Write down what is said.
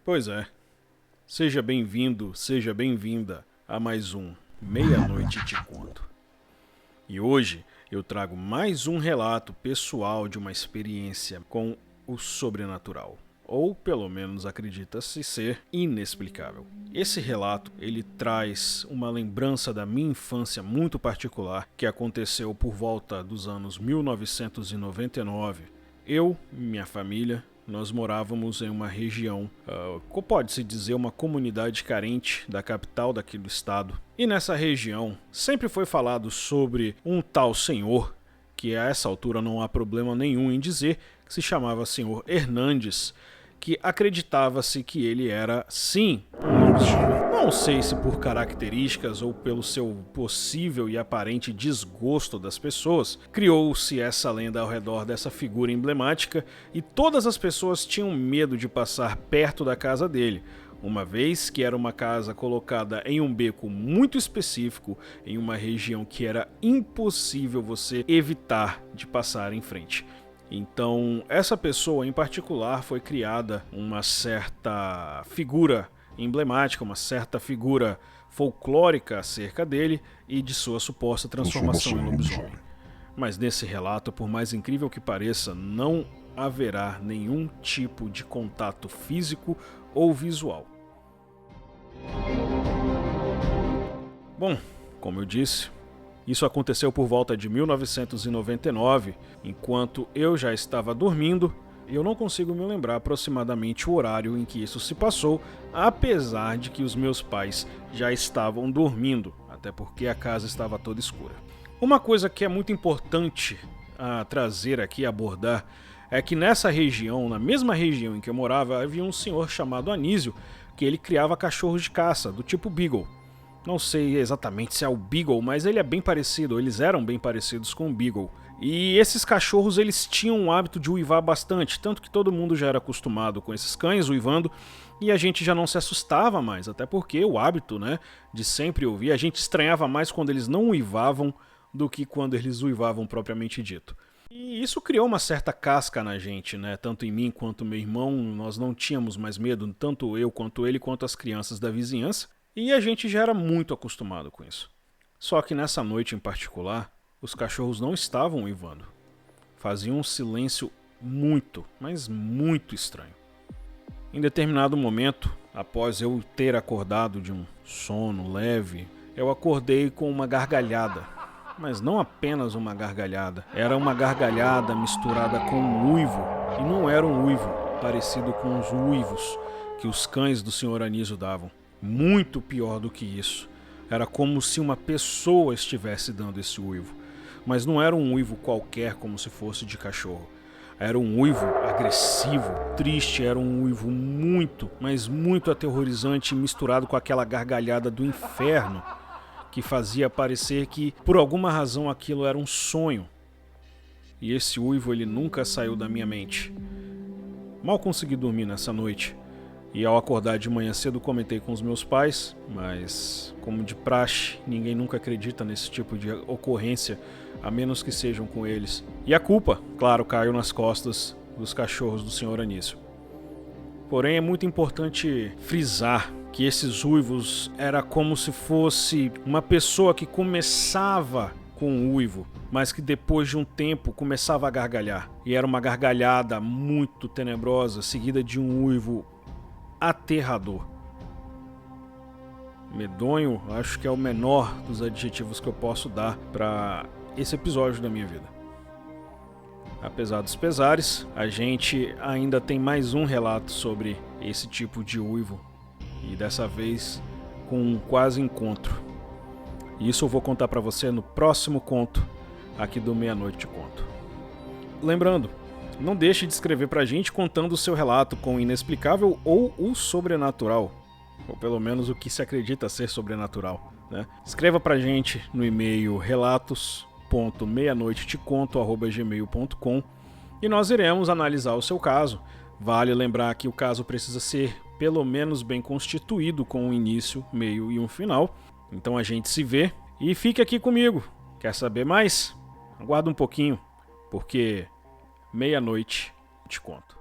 Pois é. Seja bem-vindo, seja bem-vinda a mais um Meia-Noite Te Conto. E hoje eu trago mais um relato pessoal de uma experiência com o sobrenatural. Ou pelo menos acredita-se ser inexplicável. Esse relato, ele traz uma lembrança da minha infância muito particular que aconteceu por volta dos anos 1999. Eu e minha família, nós morávamos em uma região, pode-se dizer uma comunidade carente da capital daquele estado. E nessa região sempre foi falado sobre um tal senhor, que a essa altura não há problema nenhum em dizer, que se chamava Senhor Hernandes, que acreditava-se que ele era, sim, um lobisomem. Não sei se por características ou pelo seu possível e aparente desgosto das pessoas, criou-se essa lenda ao redor dessa figura emblemática e todas as pessoas tinham medo de passar perto da casa dele, uma vez que era uma casa colocada em um beco muito específico, em uma região que era impossível você evitar de passar em frente. Então, essa pessoa em particular foi criada uma certa figura emblemática, uma certa figura folclórica acerca dele e de sua suposta transformação em lobisomem. Mas nesse relato, por mais incrível que pareça, não haverá nenhum tipo de contato físico ou visual. Bom, como eu disse, isso aconteceu por volta de 1999, enquanto eu já estava dormindo, e eu não consigo me lembrar aproximadamente o horário em que isso se passou, apesar de que os meus pais já estavam dormindo, até porque a casa estava toda escura. Uma coisa que é muito importante a trazer aqui, abordar, é que nessa região, na mesma região em que eu morava, havia um senhor chamado Anísio, que ele criava cachorros de caça, do tipo Beagle. Não sei exatamente se é o Beagle, mas ele é bem parecido, eles eram bem parecidos com o Beagle. E esses cachorros, eles tinham o hábito de uivar bastante, tanto que todo mundo já era acostumado com esses cães uivando, e a gente já não se assustava mais, até porque o hábito, de sempre ouvir, a gente estranhava mais quando eles não uivavam do que quando eles uivavam propriamente dito. E isso criou uma certa casca na gente, tanto em mim quanto meu irmão, nós não tínhamos mais medo, tanto eu quanto ele, quanto as crianças da vizinhança. E a gente já era muito acostumado com isso. Só que nessa noite em particular, os cachorros não estavam uivando. Faziam um silêncio muito, mas muito estranho. Em determinado momento, após eu ter acordado de um sono leve, eu acordei com uma gargalhada. Mas não apenas uma gargalhada. Era uma gargalhada misturada com um uivo. E não era um uivo parecido com os uivos que os cães do Sr. Anísio davam. Muito pior do que isso. Era como se uma pessoa estivesse dando esse uivo. Mas não era um uivo qualquer como se fosse de cachorro. Era um uivo agressivo, triste, era um uivo muito, mas muito aterrorizante, misturado com aquela gargalhada do inferno, que fazia parecer que, por alguma razão, aquilo era um sonho. E esse uivo, ele nunca saiu da minha mente. Mal consegui dormir nessa noite. E ao acordar de manhã cedo comentei com os meus pais, mas como de praxe, ninguém nunca acredita nesse tipo de ocorrência, a menos que sejam com eles. E a culpa, claro, caiu nas costas dos cachorros do Sr. Anísio. Porém, é muito importante frisar que esses uivos era como se fosse uma pessoa que começava com um uivo, mas que depois de um tempo começava a gargalhar. E era uma gargalhada muito tenebrosa, seguida de um uivo aterrador. Medonho, acho que é o menor dos adjetivos que eu posso dar para esse episódio da minha vida. Apesar dos pesares, a gente ainda tem mais um relato sobre esse tipo de uivo, e dessa vez com um quase encontro. E isso eu vou contar para você no próximo conto aqui do Meia-Noite Te Conto. Lembrando, não deixe de escrever pra gente contando o seu relato com o inexplicável ou o sobrenatural. Ou pelo menos o que se acredita ser sobrenatural. Escreva pra gente no e-mail relatos.meianoiteteconto@gmail.com e nós iremos analisar o seu caso. Vale lembrar que o caso precisa ser pelo menos bem constituído com um início, meio e um final. Então a gente se vê e fique aqui comigo. Quer saber mais? Aguarda um pouquinho, porque meia-noite te conto.